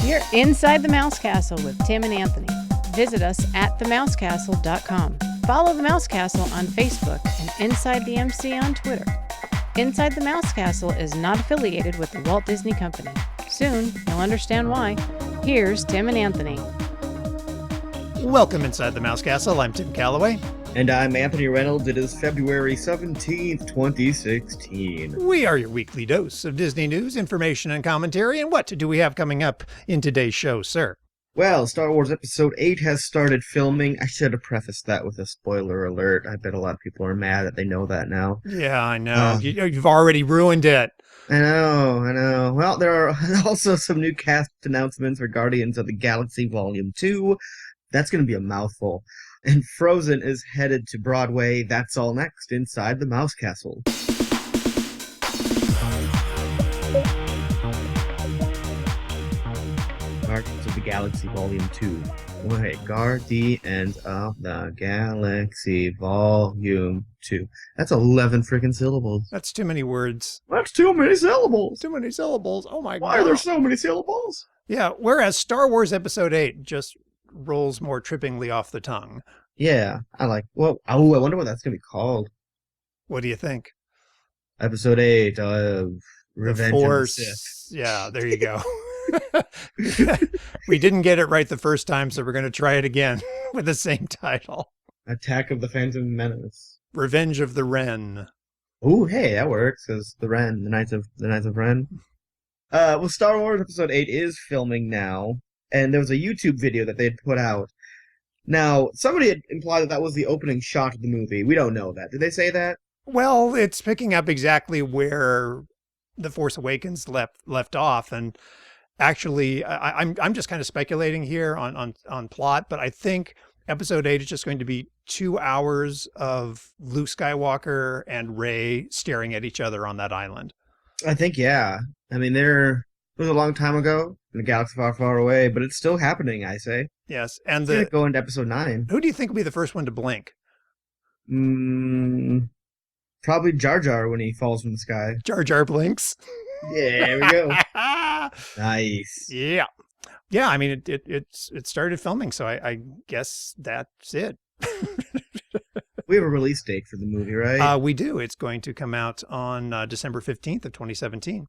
You're inside the Mouse Castle with Tim and Anthony. Visit us at themousecastle.com. Follow the Mouse Castle on Facebook and Inside the MC on Twitter. Inside the Mouse Castle is not affiliated with the Walt Disney Company. Soon, you'll understand why. Here's Tim and Anthony. Welcome inside the Mouse Castle. I'm Tim Calloway. And I'm Anthony Reynolds. It is February 17th, 2016. We are your weekly dose of Disney news, information, and commentary. And what do we have coming up in today's show, sir? Well, Star Wars Episode 8 has started filming. I should have prefaced that with a spoiler alert. I bet a lot of people are mad that they know that now. Yeah, I know. You've already ruined it. I know. Well, there are also some new cast announcements for Guardians of the Galaxy Volume 2. That's going to be a mouthful. And Frozen is headed to Broadway. That's all next inside the Mouse Castle. Guardians of the Galaxy Volume 2. Wait, Guardians of the Galaxy Volume 2. That's 11 freaking syllables. That's too many words. That's too many syllables. Too many syllables. Oh my God. Why are there so many syllables? Yeah, whereas Star Wars Episode 8 just rolls more trippingly off the tongue. Yeah, I wonder what that's going to be called. What do you think? Episode 8 of Revenge of the Sith. Yeah, there you go. We didn't get it right the first time, so we're going to try it again with the same title. Attack of the Phantom Menace. Revenge of the Wren. Oh, hey, that works, because the Wren, the Knights of Ren. Well, Star Wars Episode 8 is filming now, and there was a YouTube video that they had put out. Now, somebody had implied that was the opening shot of the movie. We don't know that. Did they say that? Well, it's picking up exactly where The Force Awakens left off, and actually, I'm just kind of speculating here on plot, but I think Episode 8 is just going to be 2 hours of Luke Skywalker and Rey staring at each other on that island. I think, yeah. I mean, it was a long time ago in a galaxy far, far away, but it's still happening, I say. Yes, and it's going to go into Episode 9. Who do you think will be the first one to blink? Probably Jar Jar when he falls from the sky. Jar Jar blinks. Yeah, there we go. Nice. Yeah. Yeah, I mean, it started filming, so I guess that's it. We have a release date for the movie, right? We do. It's going to come out on December 15th of 2017.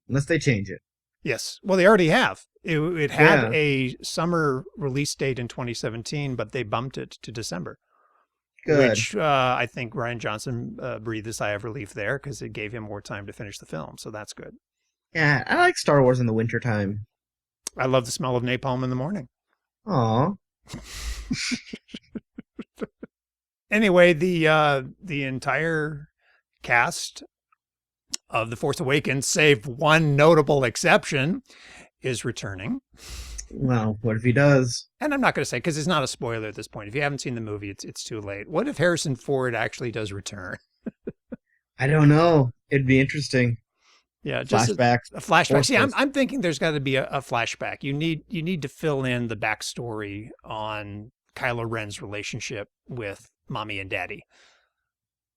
Unless they change it. Yes. Well, they already have. It had a summer release date in 2017, but they bumped it to December. Good. Which I think Rian Johnson breathed a sigh of relief there because it gave him more time to finish the film. So that's good. Yeah, I like Star Wars in the wintertime. I love the smell of napalm in the morning. Aw. Anyway, the entire cast of The Force Awakens, save one notable exception, is returning. Well, what if he does? And I'm not going to say, because it's not a spoiler at this point. If you haven't seen the movie, it's too late. What if Harrison Ford actually does return? I don't know. It'd be interesting. Yeah, just flashback. A flashback. See, I'm thinking there's got to be a flashback. You need to fill in the backstory on Kylo Ren's relationship with Mommy and Daddy.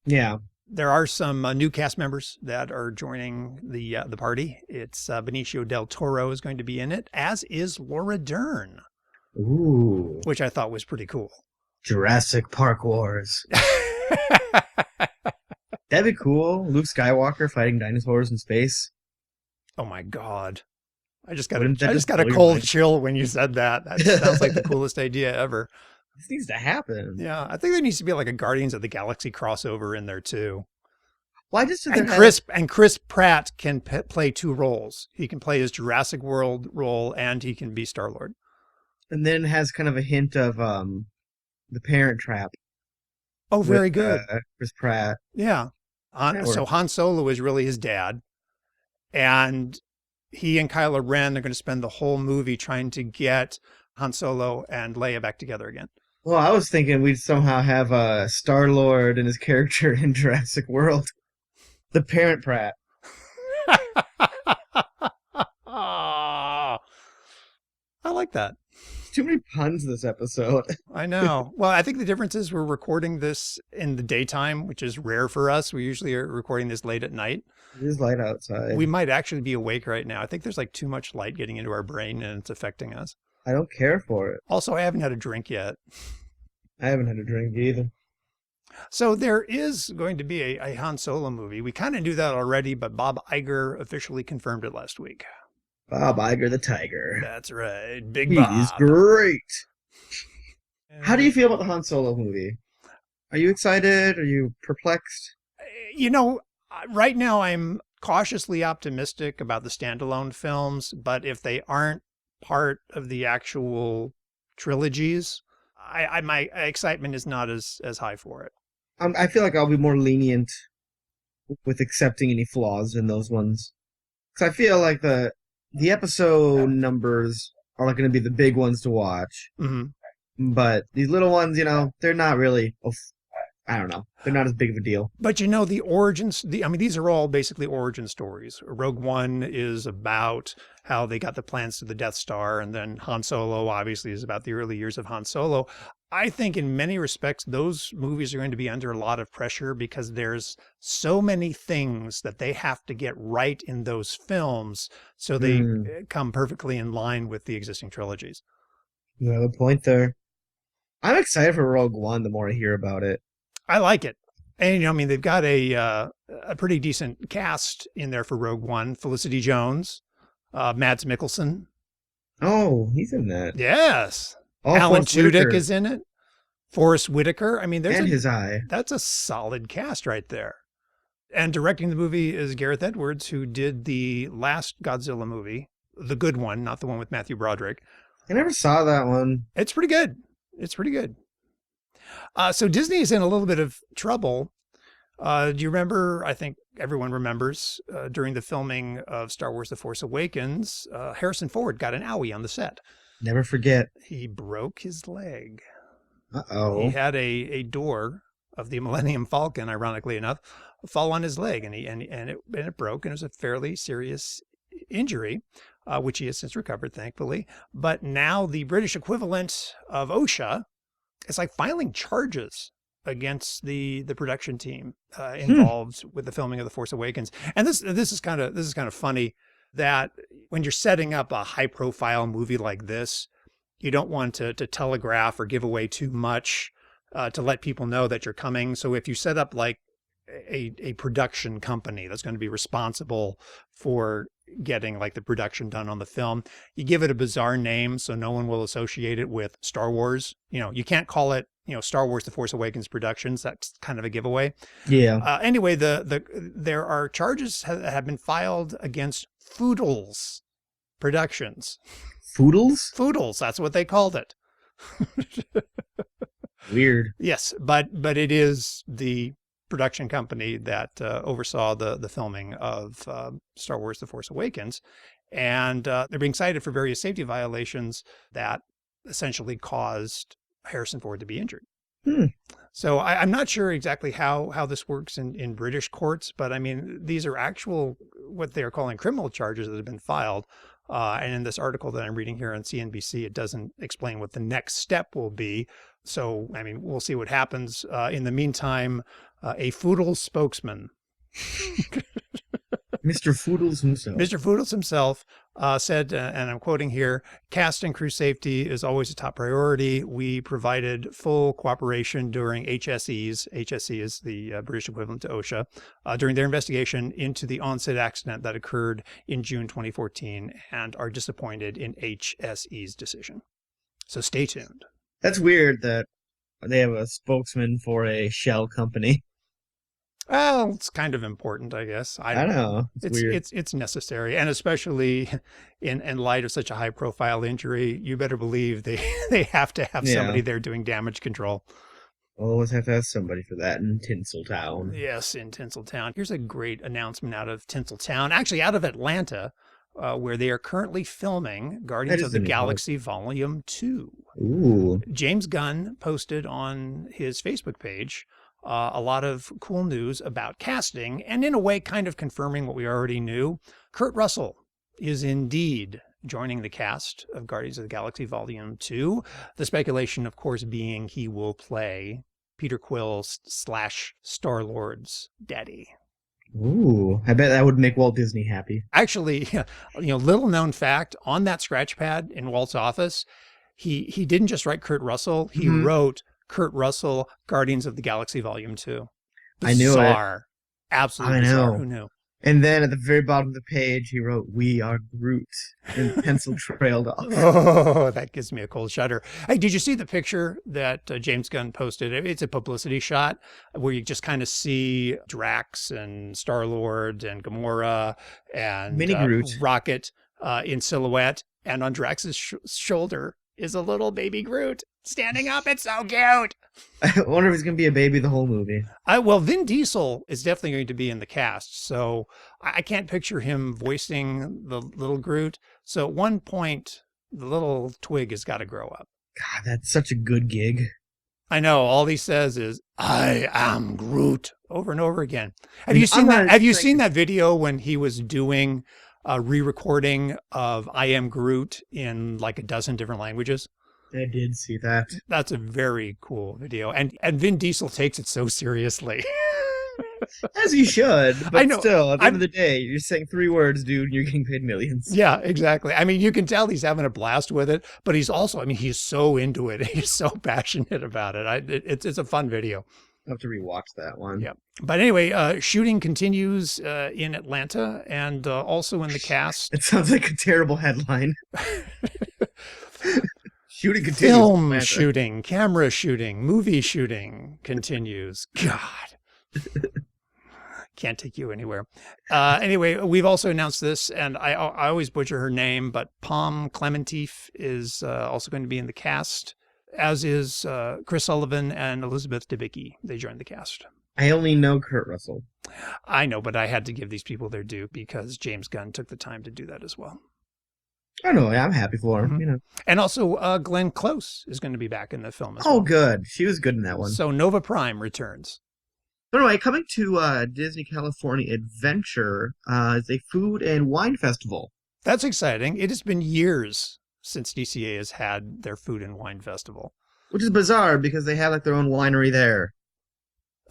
Yeah. There are some new cast members that are joining the party. It's Benicio del Toro is going to be in it, as is Laura Dern. Ooh. Which I thought was pretty cool. Jurassic Park Wars. That'd be cool. Luke Skywalker fighting dinosaurs in space. Oh my God. I just got a cold chill when you said that. That sounds like the coolest idea ever. This needs to happen. Yeah, I think there needs to be like a Guardians of the Galaxy crossover in there too. Why just Chris Pratt can play two roles. He can play his Jurassic World role and he can be Star-Lord. And then has kind of a hint of The Parent Trap. Oh, very good. Chris Pratt. Yeah. So Han Solo is really his dad. And he and Kylo Ren are going to spend the whole movie trying to get Han Solo and Leia back together again. Well, I was thinking we'd somehow have Star-Lord and his character in Jurassic World. The Parent Pratt. I like that. Too many puns this episode. I know. Well, I think the difference is we're recording this in the daytime, which is rare for us. We usually are recording this late at night. It is light outside. We might actually be awake right now. I think there's like too much light getting into our brain and it's affecting us. I don't care for it. Also, I haven't had a drink yet. I haven't had a drink either. So there is going to be a Han Solo movie. We kind of knew that already, but Bob Iger officially confirmed it last week. Bob Iger the Tiger. That's right. Big Bob. He's great. How do you feel about the Han Solo movie? Are you excited? Are you perplexed? You know, right now I'm cautiously optimistic about the standalone films, but if they aren't part of the actual trilogies, my excitement is not as high for it. I feel like I'll be more lenient with accepting any flaws in those ones. Because I feel like the episode numbers are like going to be the big ones to watch. Mm-hmm. But these little ones, you know, they're not really, I don't know. They're not as big of a deal. But you know, the origins, I mean, these are all basically origin stories. Rogue One is about how they got the plans to the Death Star, and then Han Solo obviously is about the early years of Han Solo. I think in many respects, those movies are going to be under a lot of pressure because there's so many things that they have to get right in those films so they come perfectly in line with the existing trilogies. You have a point there. I'm excited for Rogue One the more I hear about it. I like it. And, you know, I mean, they've got a pretty decent cast in there for Rogue One. Felicity Jones, Mads Mikkelsen. Oh, he's in that. Yes. Oh, Alan Forrest Whitaker. Tudyk is in it. Forrest Whitaker. I mean, his eye. That's a solid cast right there. And directing the movie is Gareth Edwards, who did the last Godzilla movie, the good one, not the one with Matthew Broderick. I never saw that one. It's pretty good. It's pretty good. So Disney is in a little bit of trouble. Do you remember, I think everyone remembers, during the filming of Star Wars The Force Awakens, Harrison Ford got an owie on the set. Never forget. He broke his leg. Uh-oh. He had a door of the Millennium Falcon, ironically enough, fall on his leg, and it broke, and it was a fairly serious injury, which he has since recovered, thankfully. But now the British equivalent of OSHA is like filing charges against the production team involved with the filming of The Force Awakens. And this is kind of funny that when you're setting up a high profile movie like this, you don't want to telegraph or give away too much to let people know that you're coming. So if you set up like a production company that's going to be responsible for getting like the production done on the film, you give it a bizarre name so no one will associate it with Star Wars. You know, you can't call it, you know, Star Wars The Force Awakens Productions. That's kind of a giveaway. Yeah. Anyway, there are charges have been filed against Foodles Productions. Foodles? Foodles, that's what they called it. Weird. Yes, but it is the production company that oversaw the filming of Star Wars The Force Awakens. And they're being cited for various safety violations that essentially caused Harrison Ford to be injured. So I'm not sure exactly how this works in British courts, but I mean, these are actual, what they're calling criminal charges that have been filed. And in this article that I'm reading here on CNBC, it doesn't explain what the next step will be. So, I mean, we'll see what happens. In the meantime, a Foodles spokesman, Mr. Foodles himself. Mr. Foodles himself said, and I'm quoting here, cast and crew safety is always a top priority. We provided full cooperation during HSEs. HSE is the British equivalent to OSHA, during their investigation into the on-set accident that occurred in June 2014 and are disappointed in HSE's decision. So stay tuned. That's weird that they have a spokesman for a shell company. Well, it's kind of important, I guess. I know. It's weird. It's necessary, and especially in light of such a high profile injury, you better believe they have to have somebody there doing damage control. Always have to have somebody for that in Tinseltown. Yes, in Tinseltown. Here's a great announcement out of Tinseltown, actually out of Atlanta, where they are currently filming Guardians of the Galaxy Volume 2. Ooh. James Gunn posted on his Facebook page a lot of cool news about casting, and in a way kind of confirming what we already knew. Kurt Russell is indeed joining the cast of Guardians of the Galaxy Volume 2. The speculation, of course, being he will play Peter Quill / Star-Lord's daddy. Ooh, I bet that would make Walt Disney happy. Actually, little known fact, on that scratch pad in Walt's office, he didn't just write Kurt Russell, he wrote Kurt Russell, Guardians of the Galaxy Volume 2. I knew it. Bizarre. Absolutely bizarre. Who knew? And then at the very bottom of the page, he wrote, "We are Groot," and pencil trailed off. Oh, that gives me a cold shudder. Hey, did you see the picture that James Gunn posted? It's a publicity shot where you just kind of see Drax and Star-Lord and Gamora and Mini Groot. Rocket in silhouette. And on Drax's shoulder is a little baby Groot standing up. It's so cute. I wonder if he's going to be a baby the whole movie. Well, Vin Diesel is definitely going to be in the cast, so I can't picture him voicing the little Groot. So at one point, the little twig has got to grow up. God, that's such a good gig. I know. All he says is, "I am Groot," over and over again. Have you seen that? Have you seen that video when he was doing a re-recording of "I Am Groot" in like a dozen different languages? I did see that. That's a very cool video. And Vin Diesel takes it so seriously. As you should. But I know. Still, at the end of the day, you're saying 3 words, dude, and you're getting paid millions. Yeah, exactly. I mean, you can tell he's having a blast with it, but he's also, he's so into it. He's so passionate about it. It's a fun video. I'll have to rewatch that one. Yeah. But anyway, shooting continues in Atlanta and also in the cast. It sounds like a terrible headline. Shooting continues. Film shooting, camera shooting, movie shooting continues. God. Can't take you anywhere. Anyway, we've also announced this, and I always butcher her name, but Pom Klementif is also going to be in the cast, as is Chris Sullivan and Elizabeth Debicki. They joined the cast. I only know Kurt Russell. I know, but I had to give these people their due because James Gunn took the time to do that as well. I know. I'm happy for him. Mm-hmm. And also, Glenn Close is going to be back in the film as well. Oh, good. She was good in that one. So Nova Prime returns. Anyway, coming to Disney California Adventure is a food and wine festival. That's exciting. It has been years since DCA has had their food and wine festival. Which is bizarre because they have like their own winery there.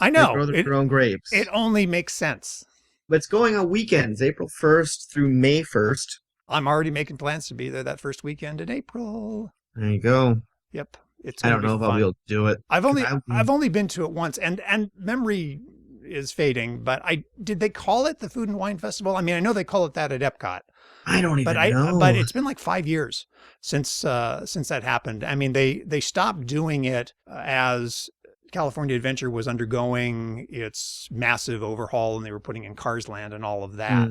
I know. They grow their own grapes. It only makes sense. But it's going on weekends, April 1st through May 1st. I'm already making plans to be there that first weekend in April. There you go. Yep. I don't know if I'll be able to do it. I've only been to it once, and memory is fading, but did they call it the Food and Wine Festival? I mean, I know they call it that at Epcot. I don't even know. But it's been like 5 years since that happened. I mean, they stopped doing it as California Adventure was undergoing its massive overhaul, and they were putting in Cars Land and all of that.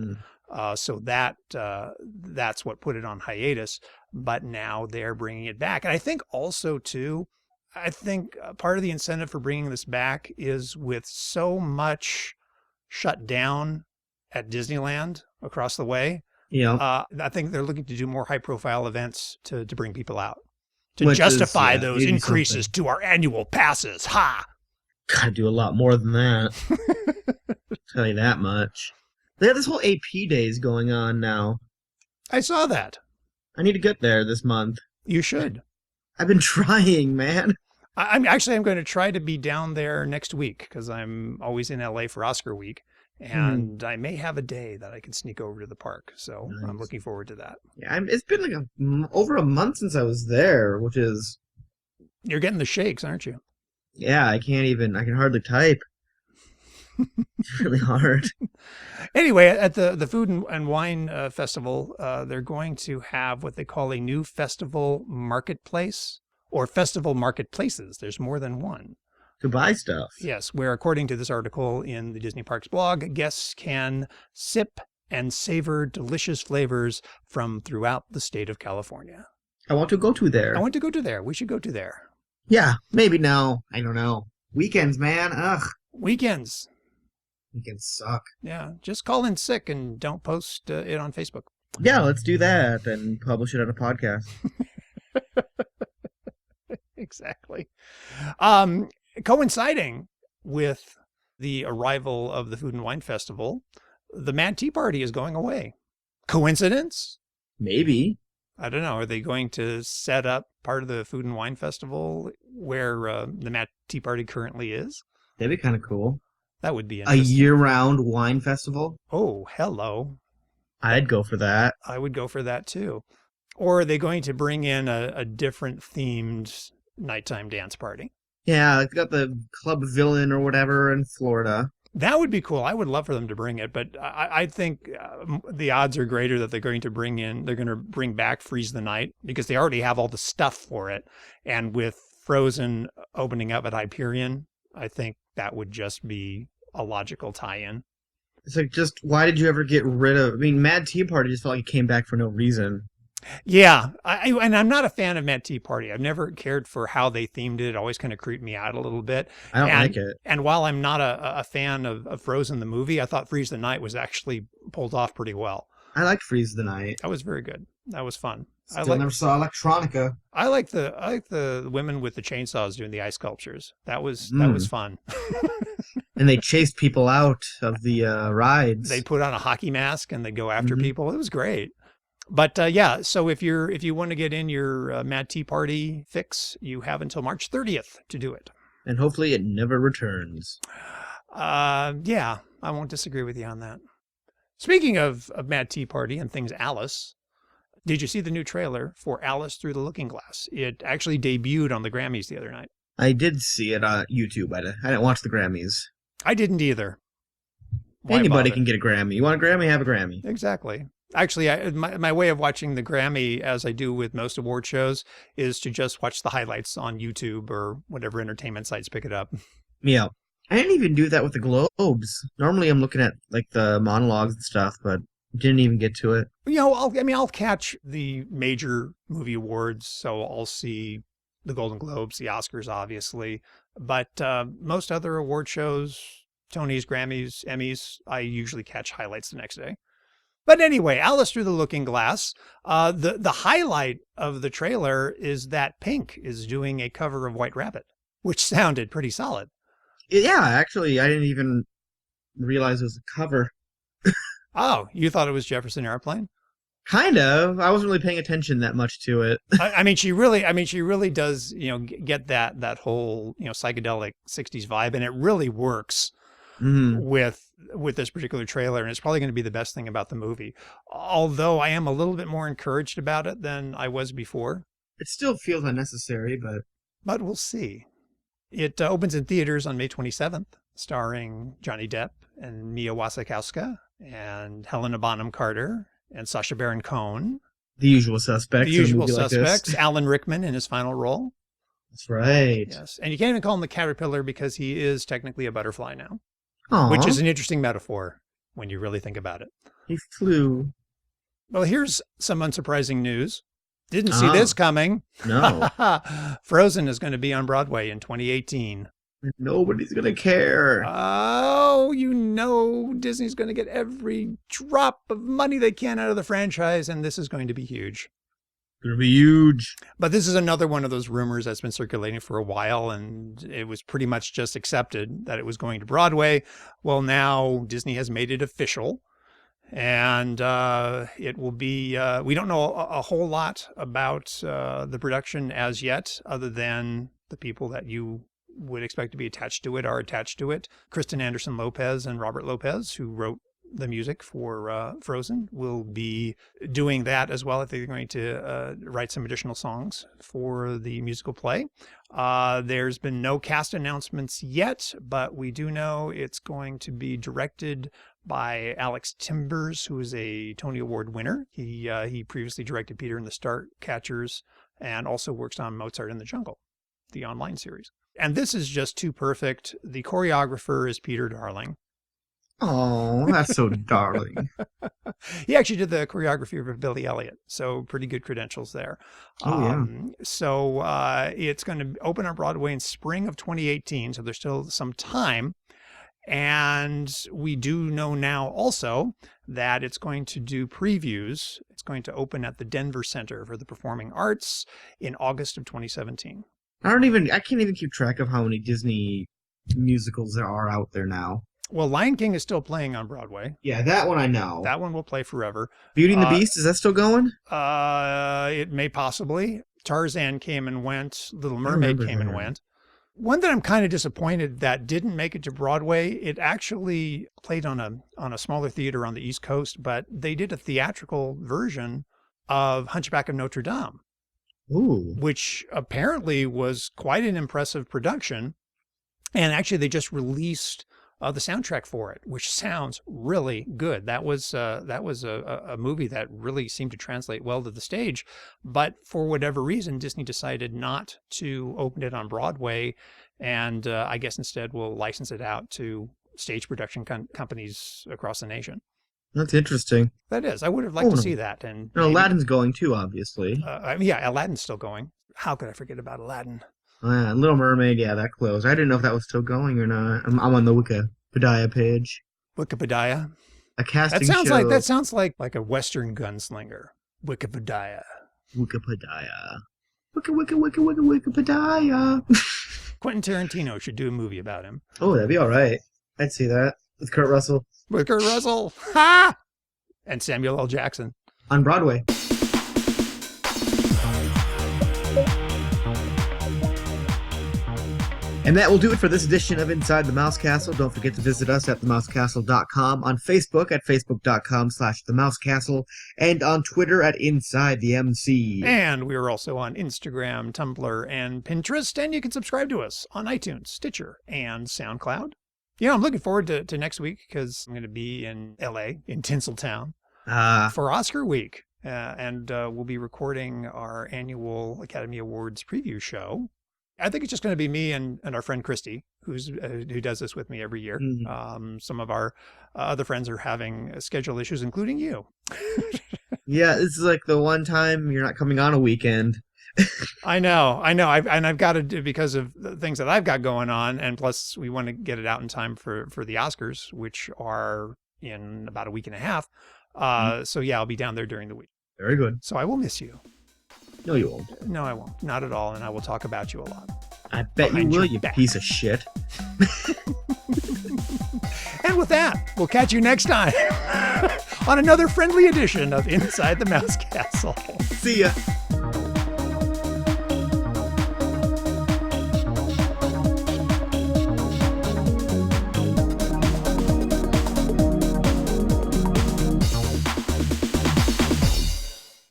So that's what put it on hiatus, but now they're bringing it back. And I think also too, part of the incentive for bringing this back is with so much shut down at Disneyland across the way. Yeah. I think they're looking to do more high profile events to bring people out, to justify those increases to our annual passes. Ha! Gotta do a lot more than that. Tell you that much. They have this whole AP days going on now. I saw that. I need to get there this month. You should. I've been trying, man. I'm going to try to be down there next week because I'm always in LA for Oscar week, and I may have a day that I can sneak over to the park. So nice. I'm looking forward to that. Yeah, it's been like over a month since I was there, which is... You're getting the shakes, aren't you? Yeah, I can hardly type. It's really hard. Anyway, at the Food and Wine Festival, they're going to have what they call a new festival marketplace, or festival marketplaces. There's more than one. To buy stuff. Yes, where according to this article in the Disney Parks blog, guests can sip and savor delicious flavors from throughout the state of California. I want to go to there. I want to go to there. We should go to there. Yeah, maybe no. I don't know. Weekends, man. Ugh. Weekends. Weekends suck. Yeah, just call in sick and don't post it on Facebook. Yeah, let's do that and publish it on a podcast. Exactly. Coinciding with the arrival of the Food and Wine Festival, the Mad Tea Party is going away. Coincidence? Maybe. I don't know. Are they going to set up part of the Food and Wine Festival where the Matt Tea Party currently is? That'd be kind of cool. That would be A interesting. year-round wine festival? Oh, hello. I'd go for that. I would go for that too. Or are they going to bring in a different themed nighttime dance party? Yeah, it's got the Club Villain or whatever in Florida. That would be cool. I would love for them to bring it, but I think the odds are greater that they're going to bring back Freeze the Night because they already have all the stuff for it. And with Frozen opening up at Hyperion, I think that would just be a logical tie-in. It's like, just why did you ever get rid of? I mean, Mad Tea Party just felt like it came back for no reason. Yeah, and I'm not a fan of Mad Tea Party. I've never cared for how they themed it. It always kind of creeped me out a little bit. I don't like it. And while I'm not a fan of Frozen the movie, I thought Freeze the Night was actually pulled off pretty well. I liked Freeze the Night. That was very good. That was fun. Still never saw Electronica. I like the women with the chainsaws doing the ice sculptures. That was fun. And they chased people out of the rides. They put on a hockey mask and they go after people. It was great. But yeah, so if you want to get in your Mad Tea Party fix, you have until March 30th to do it. And hopefully it never returns. Yeah, I won't disagree with you on that. Speaking of Mad Tea Party and things Alice, did you see the new trailer for Alice Through the Looking Glass? It actually debuted on the Grammys the other night. I did see it on YouTube. I didn't watch the Grammys. I didn't either. Why Anybody bother? can get a Grammy. You want a Grammy? Have a Grammy. Exactly. Actually, my way of watching the Grammy, as I do with most award shows, is to just watch the highlights on YouTube or whatever entertainment sites pick it up. Yeah. I didn't even do that with the Globes. Normally I'm looking at like the monologues and stuff, but didn't even get to it. You know, I'll catch the major movie awards, so I'll see the Golden Globes, the Oscars, obviously. But most other award shows, Tonys, Grammys, Emmys, I usually catch highlights the next day. But anyway, Alice Through the Looking Glass. The highlight of the trailer is that Pink is doing a cover of White Rabbit, which sounded pretty solid. Yeah, actually, I didn't even realize it was a cover. Oh, you thought it was Jefferson Airplane? Kind of. I wasn't really paying attention that much to it. I mean, she really does, get that whole, psychedelic 60s vibe, and it really works with this particular trailer, and it's probably going to be the best thing about the movie. Although I am a little bit more encouraged about it than I was before. It still feels unnecessary, but we'll see. It opens in theaters on May 27th, starring Johnny Depp and Mia Wasikowska and Helena Bonham Carter and Sacha Baron Cohen. The usual suspects. The usual suspects. Like Alan Rickman in his final role. That's right. Yes. And you can't even call him the caterpillar because he is technically a butterfly now. Aww. Which is an interesting metaphor when you really think about it. He flew. Well, here's some unsurprising news. Didn't see this coming. No. Frozen is going to be on Broadway in 2018. Nobody's going to care. Oh, Disney's going to get every drop of money they can out of the franchise, and this is going to be huge. It's going to be huge. But this is another one of those rumors that's been circulating for a while, and it was pretty much just accepted that it was going to Broadway. Well, now Disney has made it official. And it will be, we don't know a whole lot about the production as yet, other than the people that you would expect to be attached to it are attached to it. Kristen Anderson Lopez and Robert Lopez, who wrote the music for Frozen, will be doing that as well. I think they're going to write some additional songs for the musical play. There's been no cast announcements yet, but we do know it's going to be directed by Alex Timbers, who is a Tony Award winner. He previously directed Peter and the Starcatchers and also works on Mozart in the Jungle, the online series. And this is just too perfect. The choreographer is Peter Darling. Oh, that's so darling. He actually did the choreography for Billy Elliot, so pretty good credentials there. Oh, yeah. So it's going to open on Broadway in spring of 2018, so there's still some time. And we do know now also that it's going to do previews. It's going to open at the Denver Center for the Performing Arts in August of 2017. I can't even keep track of how many Disney musicals there are out there now. Well, Lion King is still playing on Broadway. Yeah, that one I know. That one will play forever. Beauty and the Beast, is that still going? It may possibly. Tarzan came and went. Little Mermaid came and went. One that I'm kind of disappointed that didn't make it to Broadway, it actually played on a smaller theater on the East Coast, but they did a theatrical version of Hunchback of Notre Dame, which apparently was quite an impressive production. And actually, they just released the soundtrack for it, which sounds really good. That was a movie that really seemed to translate well to the stage, but for whatever reason, Disney decided not to open it on Broadway, and I guess instead will license it out to stage production companies across the nation. That's interesting. That is. I would have liked to see that. And Aladdin's going too, obviously. Yeah, Aladdin's still going. How could I forget about Aladdin? Little Mermaid, yeah, that closed. I didn't know if that was still going or not. I'm on the Wikipedia page. Wikipedia? A casting show. That sounds like a Western gunslinger. Wikipedia. Wikipedia. Wikipedia. Quentin Tarantino should do a movie about him. Oh, that'd be all right. I'd see that. With Kurt Russell. With Kurt Russell. Ha! And Samuel L. Jackson. On Broadway. And that will do it for this edition of Inside the Mouse Castle. Don't forget to visit us at themousecastle.com, on Facebook at facebook.com/themousecastle, and on Twitter at InsideTheMC. And we are also on Instagram, Tumblr, and Pinterest, and you can subscribe to us on iTunes, Stitcher, and SoundCloud. You know, I'm looking forward to next week because I'm going to be in LA, in Tinseltown, for Oscar week. And we'll be recording our annual Academy Awards preview show. I think it's just going to be me and our friend Christy, who does this with me every year. Mm-hmm. Some of our other friends are having schedule issues, including you. Yeah, this is like the one time you're not coming on a weekend. I know. I've got to do because of the things that I've got going on, and plus we want to get it out in time for the Oscars, which are in about a week and a half. So yeah, I'll be down there during the week. Very good. So I will miss you. No, you won't. No, I won't. Not at all. And I will talk about you a lot. I bet you will, you piece of shit. And with that, we'll catch you next time on another friendly edition of Inside the Mouse Castle. See ya.